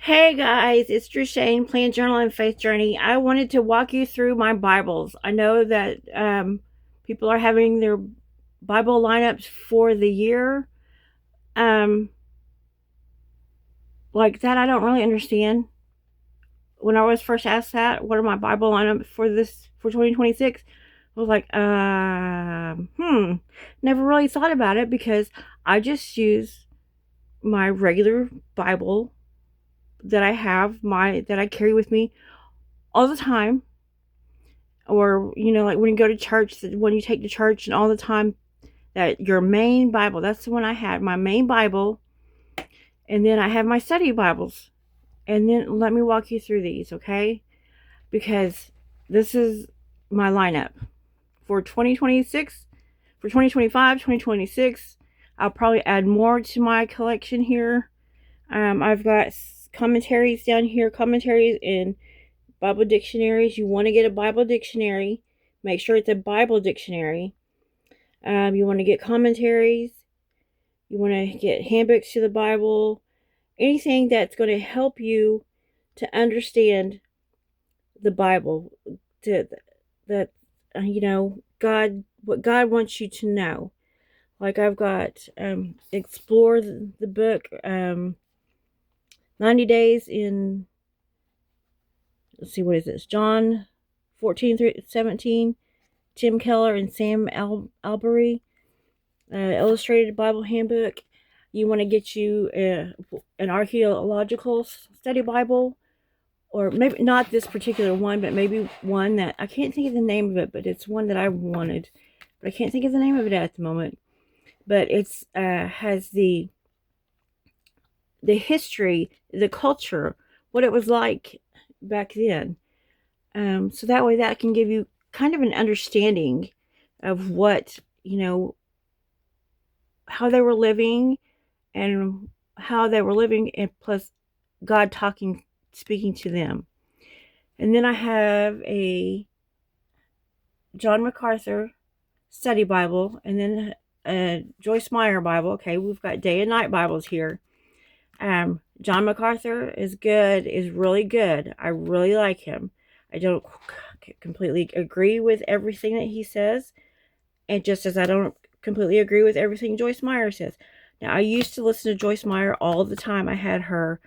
Hey guys, it's Drew Shane, Plan Journal and Faith Journey. I wanted to walk you through my Bibles. I know that people are having their Bible lineups for the year. Um, like that, I don't really understand. When I was first asked that, what are my Bible lineups for this for 2026? I was like, never really thought about it because I just use my regular Bible that I have, my that I carry with me all the time, or like when you go to church, when you take to church and all the time, that your main Bible, that's the one I had, my main Bible. And then I have my study Bibles. And then let me walk you through these, okay? Because this is my lineup for 2026, for 2025, 2026. I'll probably add more to my collection here. I've got commentaries down here, commentaries in Bible dictionaries. You want to get a Bible dictionary. Make sure it's a Bible dictionary. You want to get commentaries. You want to get handbooks to the Bible. Anything that's going to help you to understand the Bible. To that, God, what God wants you to know. Like I've got explore the book 90 days in, let's see, what is this, John 14 through 17, Tim Keller and Sam Albury, illustrated Bible handbook. You want to get you an archaeological study Bible, or maybe not this particular one, but maybe one that I can't think of the name of it, but it's one that I wanted, but I can't think of the name of it at the moment. But it's has the history, the culture, what it was like back then. So that way, that can give you kind of an understanding of what, how they were living, and how they were living, and plus God speaking to them. And then I have a John MacArthur study Bible, and then a Joyce Meyer Bible. Okay, we've got day and night Bibles here. John MacArthur is good, is really good. I really like him. I don't completely agree with everything that he says, and just as I don't completely agree with everything Joyce Meyer says. Now, I used to listen to Joyce Meyer all the time. I had her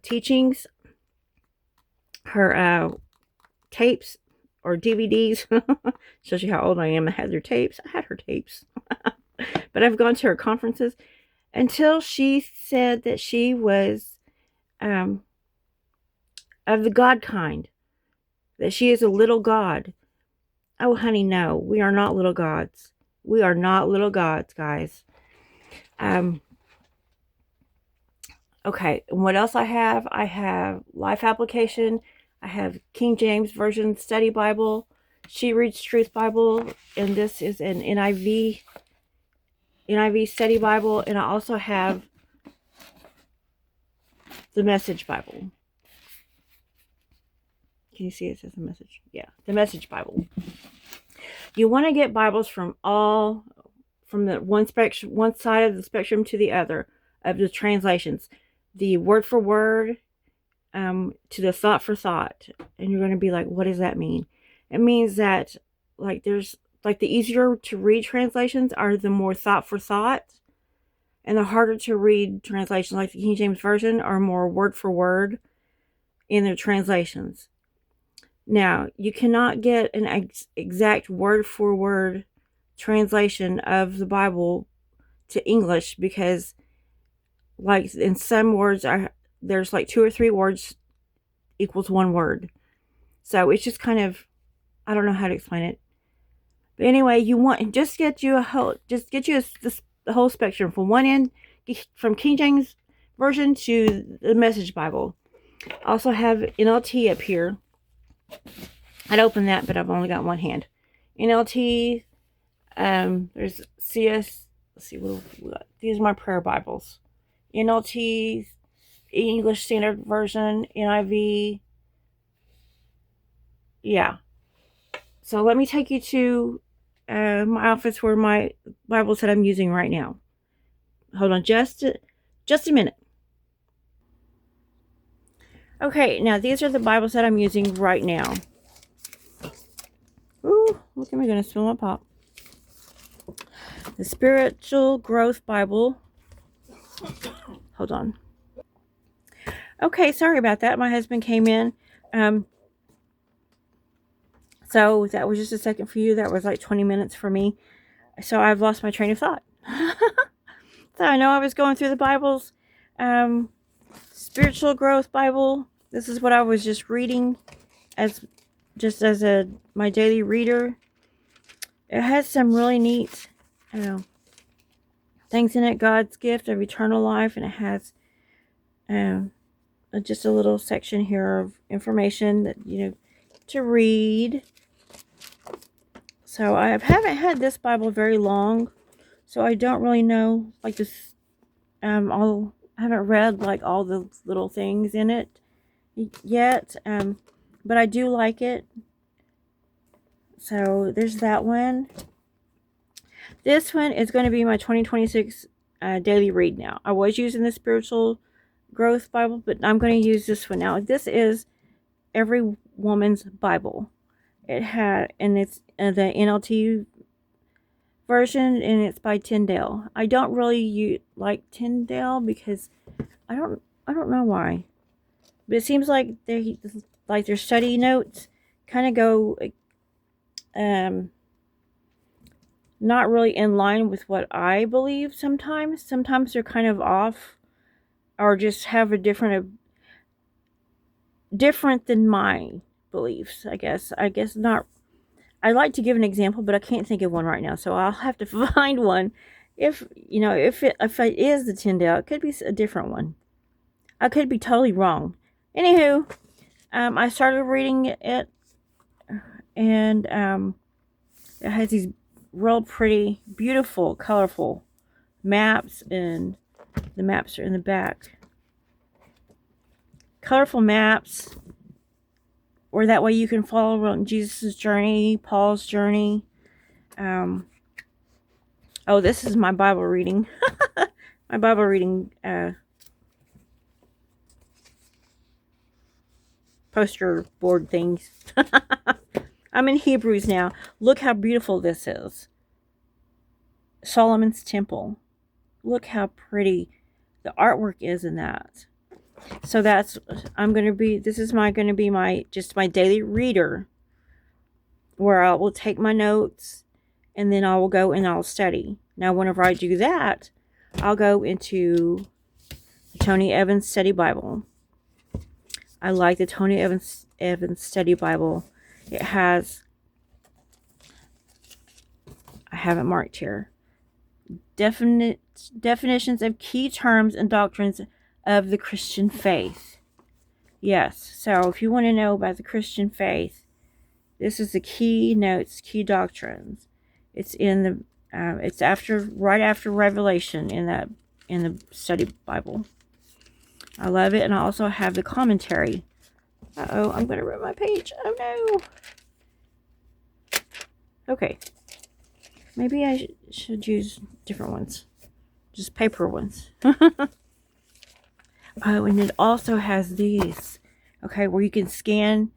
teachings, her tapes or DVDs. Shows you how old I am. I had her tapes. I had her tapes. But I've gone to her conferences until she said that she was of the God kind, that she is a little God. Oh, honey, no. We are not little gods. We are not little gods, guys. Okay, and what else I have? I have Life Application. I have King James Version Study Bible. She Reads Truth Bible, and this is an NIV Study Bible, and I also have the Message Bible. Can you see it says the Message? Yeah, the Message Bible. You want to get Bibles from the one side of the spectrum to the other of the translations, the word for word, to the thought for thought. And you're going to be like, what does that mean? It means that, like, there's like the easier to read translations are the more thought for thought, and the harder to read translations like the King James Version are more word for word in their translations. Now, you cannot get an exact word for word translation of the Bible to English because, like, in some words there's like 2 or 3 words equals 1 word. So it's just kind of, I don't know how to explain it. But anyway, you want just get you the whole spectrum from one end, from King James Version to the Message Bible. I also have NLT up here. I'd open that, but I've only got one hand. NLT. There's CS. Let's see what we got. These are my prayer Bibles. NLT, English Standard Version, NIV. Yeah. So let me take you to my office where my Bibles that I'm using right now. Hold on just a minute. Okay, now these are the Bibles that I'm using right now. Ooh, look at me, gonna spill my pop. The Spiritual Growth Bible. Hold on. Okay, sorry about that. My husband came in. So that was just a second for you. That was like 20 minutes for me. So I've lost my train of thought. So I know I was going through the Bibles. Spiritual Growth Bible. This is what I was just reading as my daily reader. It has some really neat things in it. God's gift of eternal life, and it has just a little section here of information that to read. So I haven't had this Bible very long, so I don't really know like this. I haven't read like all the little things in it yet, but I do like it. So there's that one. This one is going to be my 2026 daily read now. I was using the Spiritual Growth Bible, but I'm going to use this one now. This is Every Woman's Bible. And it's the NLT version, and it's by Tyndale. I don't really like Tyndale because I don't know why, but it seems like their study notes kind of go not really in line with what I believe. Sometimes they're kind of off, or just have a different than my beliefs. I guess not. I'd like to give an example, but I can't think of one right now, so I'll have to find one. If it is the Tyndale, it could be a different one. I could be totally wrong. Anywho, I started reading it, and it has these real pretty, beautiful, colorful maps, and the maps are in the back. Colorful maps, or that way you can follow Jesus' journey, Paul's journey. Oh, this is my Bible reading. My Bible reading poster board things. I'm in Hebrews now. Look how beautiful this is. Solomon's Temple. Look how pretty the artwork is in that. So this is going to be my daily reader, where I will take my notes, and then I will go and I'll study. Now, whenever I do that, I'll go into the Tony Evans Study Bible. I like the Tony Evans Study Bible. It has, I have it marked here, definitions of key terms and doctrines of the Christian faith. Yes, so if you want to know about the Christian faith, this is the key notes, key doctrines. It's in the it's right after Revelation in the Study Bible. I love it, and I also have the commentary. Uh-oh, I'm going to rip my page. Oh no. Okay. Maybe I should use different ones. Just paper ones. Oh, and it also has these. Okay, where you can scan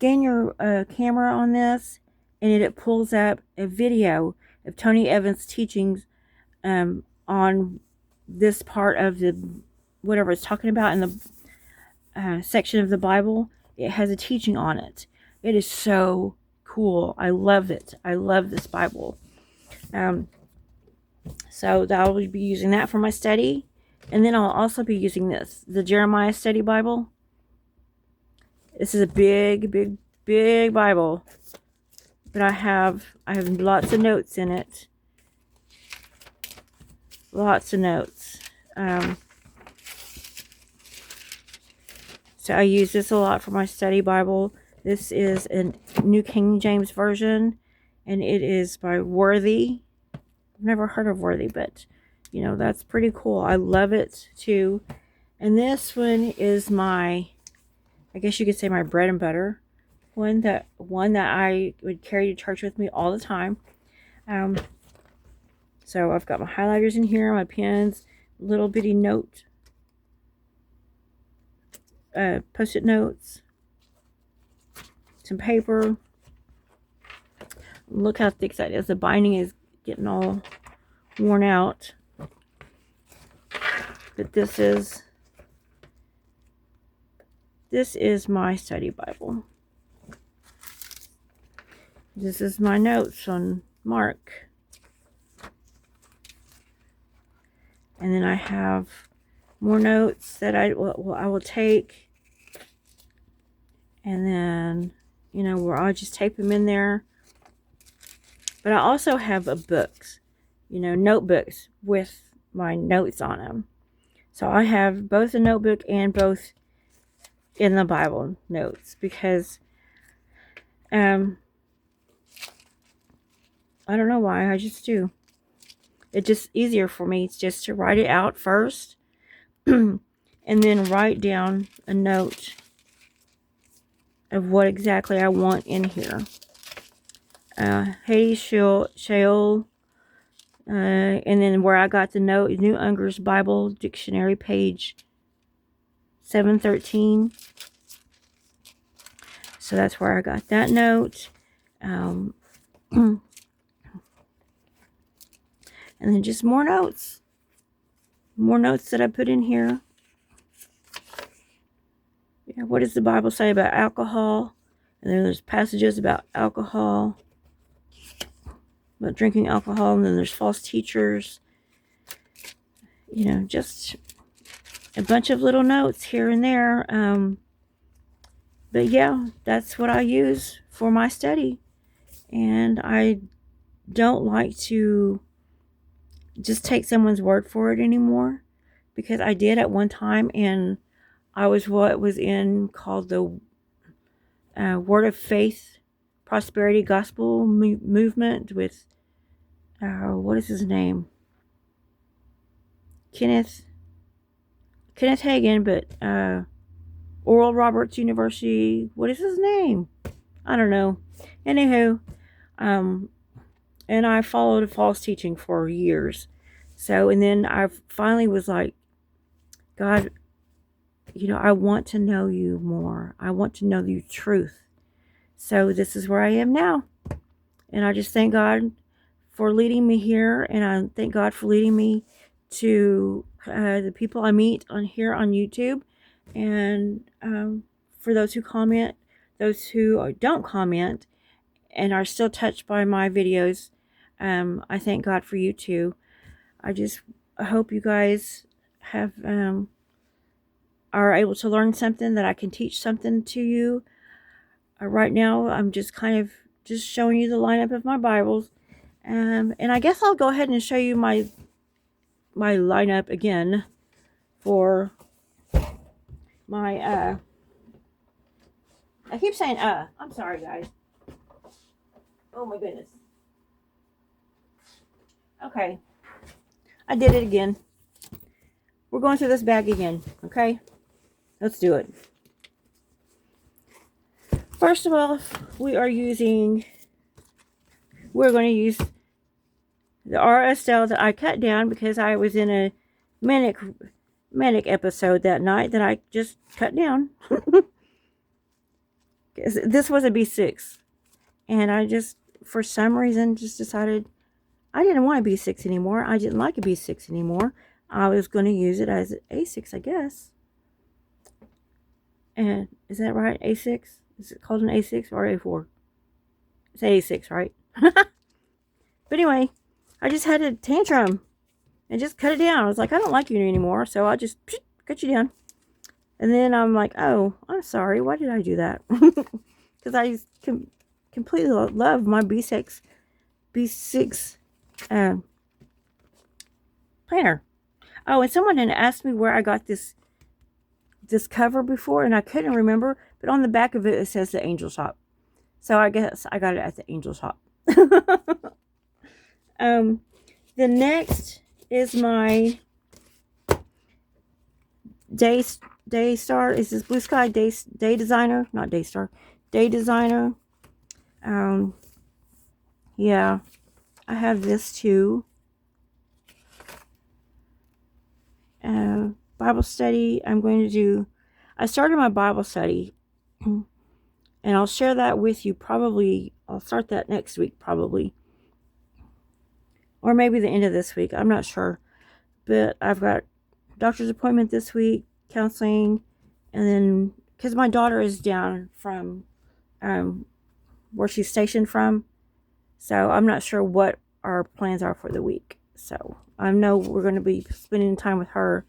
your camera on this, and it pulls up a video of Tony Evans' teachings on this part of the whatever it's talking about in the section of the Bible. It has a teaching on it. It is so cool. I love it. I love this Bible. So I will be using that for my study, and then I'll also be using the Jeremiah Study Bible. This is a big Bible, but I have lots of notes in it. Lots of notes. So I use this a lot for my study Bible. This is a New King James Version, and it is by Worthy. I've never heard of Worthy, but that's pretty cool. I love it too. And this one is I guess you could say my bread and butter. One that I would carry to church with me all the time. So I've got my highlighters in here, my pens, little bitty note post-it notes, some paper. Look how thick that is. The binding is getting all worn out. But this is my study Bible. This is my notes on Mark. And then I have more notes that I will take. And then, you know, where I'll just tape them in there. But I also have books, you know, notebooks with my notes on them. So I have both a notebook and both in the Bible notes, because I don't know why, I just do. It's just easier for me just to write it out first and then write down a note of what exactly I want in here. Hades, Sheol, and then where I got the note, New Unger's Bible Dictionary, page 713. So that's where I got that note. And then just more notes. More notes that I put in here. Yeah, what does the Bible say about alcohol? And then there's passages about alcohol, about drinking alcohol. And then there's false teachers. You know, just a bunch of little notes here and there. But yeah, that's what I use for my study. And I don't like to just take someone's word for it anymore, because I did at one time, and I was what was in called the Word of Faith Prosperity Gospel Movement with what is his name? Kenneth Hagin, but Oral Roberts University. What is his name? I don't know. Anywho, and I followed a false teaching for years. So, and then I finally was like, God, you know, I want to know you more. I want to know the truth. So this is where I am now. And I just thank God for leading me here. And I thank God for leading me to the people I meet on here on YouTube. And for those who comment, those who don't comment and are still touched by my videos, I thank God for you too. I hope you guys have are able to learn something, that I can teach something to you. Right now, I'm just kind of just showing you the lineup of my Bibles. And I guess I'll go ahead and show you my lineup again for my I keep saying I'm sorry guys. Oh my goodness. Okay. I did it again. We're going through this bag again, okay? Let's do it. First of all, we're going to use the RSL that I cut down because I was in a manic episode that night that I just cut down. This was a B6. And I just, for some reason, just decided I didn't want a B6 anymore. I didn't like a B6 anymore. I was going to use it as an A6, I guess. And is that right? A6? Is it called an A6 or A4? It's A6, right? But anyway, I just had a tantrum and just cut it down. I was like, I don't like you anymore, so I just cut you down. And then I'm like, oh, I'm sorry. Why did I do that? Because I completely love my B6 planner. Oh, and someone had asked me where I got this cover before, and I couldn't remember, but on the back of it, it says the Angel Shop. So I guess I got it at the Angel Shop. The next is my Daystar. Is this Blue Sky Day Designer? Not Daystar. Day Designer. Yeah, I have this too. Bible study. I'm going to do. I started my Bible study, and I'll share that with you probably. I'll start that next week probably, or maybe the end of this week. I'm not sure, but I've got doctor's appointment this week, counseling, and then because my daughter is down from where she's stationed from, so I'm not sure what our plans are for the week. So I know we're going to be spending time with her,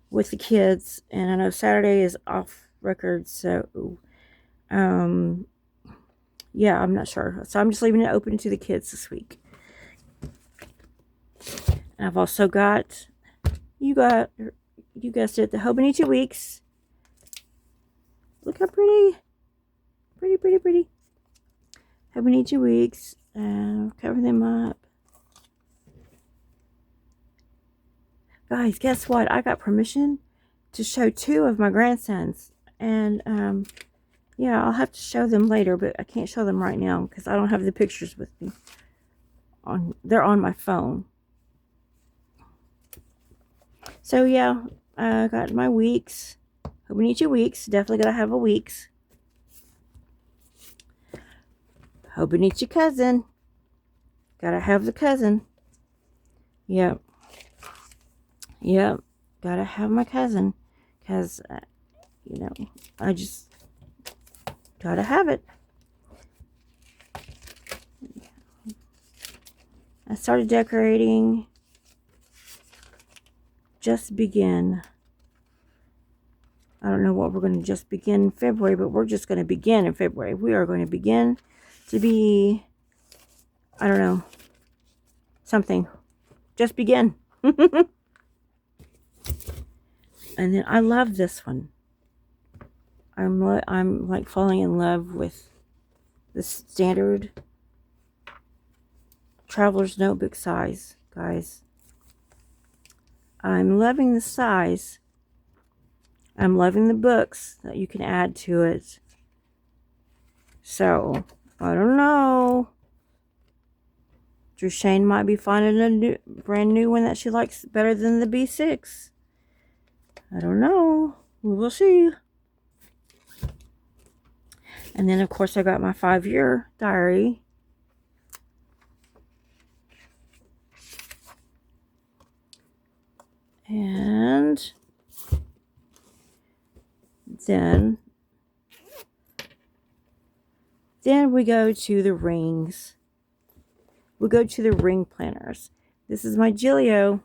with the kids, and I know Saturday is off record, so yeah, I'm not sure. So I'm just leaving it open to the kids this week. And I've also got, you guessed it, the Hobonichi Weeks. Look how pretty. Pretty. Hobonichi Weeks. Cover them up. Guys, guess what? I got permission to show 2 of my grandsons. And, yeah, I'll have to show them later, but I can't show them right now because I don't have the pictures with me. They're on my phone. So, yeah, I got my weeks. Hobonichi Weeks. Definitely gotta have a weeks. Hobonichi cousin. Gotta have the cousin. Yep. Gotta have my cousin. Because, you know, I just gotta have it. I started decorating. Just begin. I don't know what we're going to just begin in February, but we're just going to begin in February. We are going to begin to be, I don't know, something. Just begin. And then I love this one. I'm like falling in love with the standard Traveler's Notebook size, guys. I'm loving the size. I'm loving the books that you can add to it. So, I don't know. Drishane might be finding a brand new one that she likes better than the B6. I don't know. We will see. And then, of course, I got my 5-year diary. And then we go to the rings. We go to the ring planners. This is my Gilio.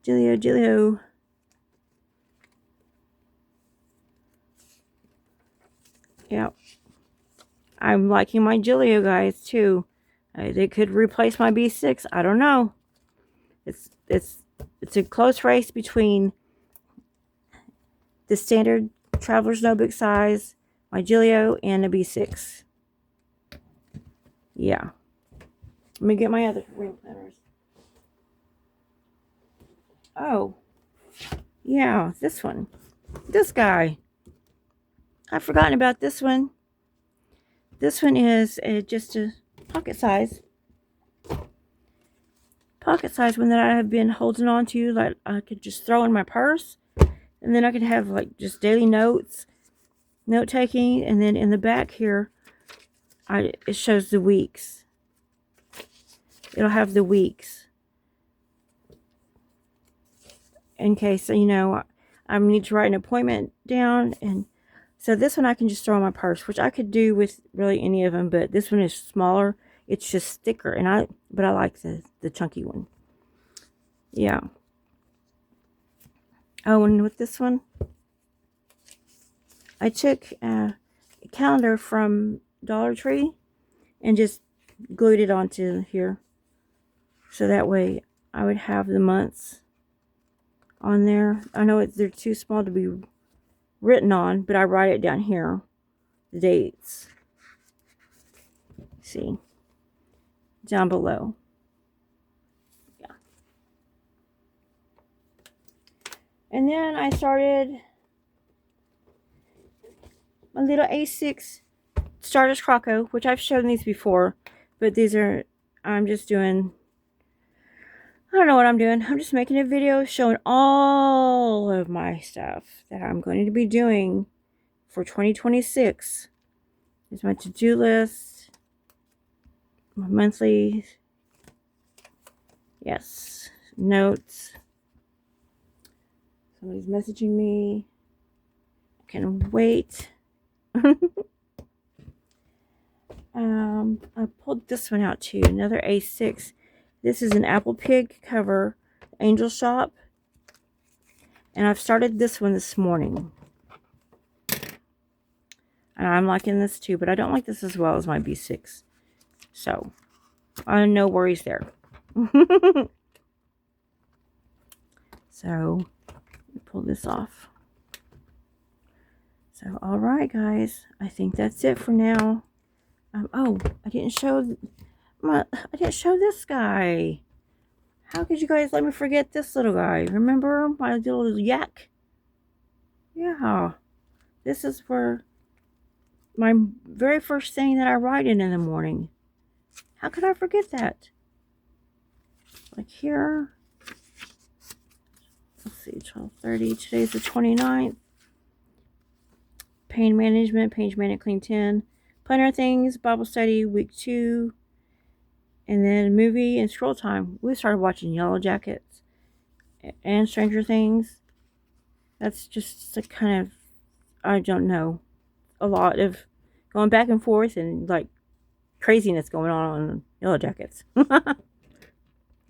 Gilio. Yeah. I'm liking my Gilio, guys, too. They could replace my B6. I don't know. It's a close race between the standard Traveler's Notebook size, my Gilio, and a B6. Yeah. Let me get my other ring planners. Oh. Yeah, this one. This guy. I've forgotten about this one. This one is just a pocket size. Pocket size one that I have been holding on to, like I could just throw in my purse. And then I could have like just daily notes, note taking, and then in the back here, it shows the weeks. It'll have the weeks. In case, you know, I need to write an appointment down. And so this one I can just throw in my purse, which I could do with really any of them, but this one is smaller. It's just thicker, but I like the chunky one. Yeah. Oh, and with this one, I took a calendar from Dollar Tree and just glued it onto here. So that way I would have the months on there. I know they're too small to be written on, but I write it down here. The dates. See. Down below. Yeah. And then I started my little A6 Stardust Croco, which I've shown these before, but these are, I'm just doing I don't know what I'm doing. I'm just making a video showing all of my stuff that I'm going to be doing for 2026. Here's my to-do list, my monthly, yes, notes. Somebody's messaging me. I can't wait. I pulled this one out too, another A6. This is an Apple Pig cover, Angel Shop. And I've started this one this morning. And I'm liking this too, but I don't like this as well as my B6. So, no worries there. So, pull this off. So, alright guys, I think that's it for now. Oh, I didn't show this guy. How could you guys let me forget this little guy? Remember my little yak? Yeah. This is for my very first thing that I write in the morning. How could I forget that? Like here. Let's see, 12:30. Today's the 29th. Page management, clean 10. Planner things, Bible study, week 2. And then movie and scroll time. We started watching Yellow Jackets and Stranger Things. That's just a kind of, I don't know, a lot of going back and forth and like craziness going on Yellow Jackets.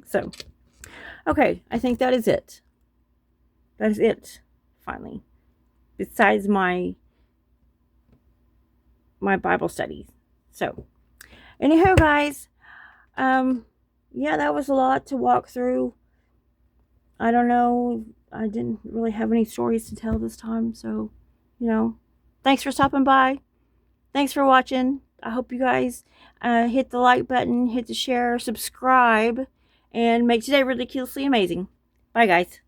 So, okay, I think that is it. That is it, finally. Besides my Bible studies. So, anyhow, guys, yeah, that was a lot to walk through. I don't know. I didn't really have any stories to tell this time, so, thanks for stopping by. Thanks for watching. I hope you guys hit the like button, hit the share, subscribe, and make today ridiculously amazing. Bye, guys.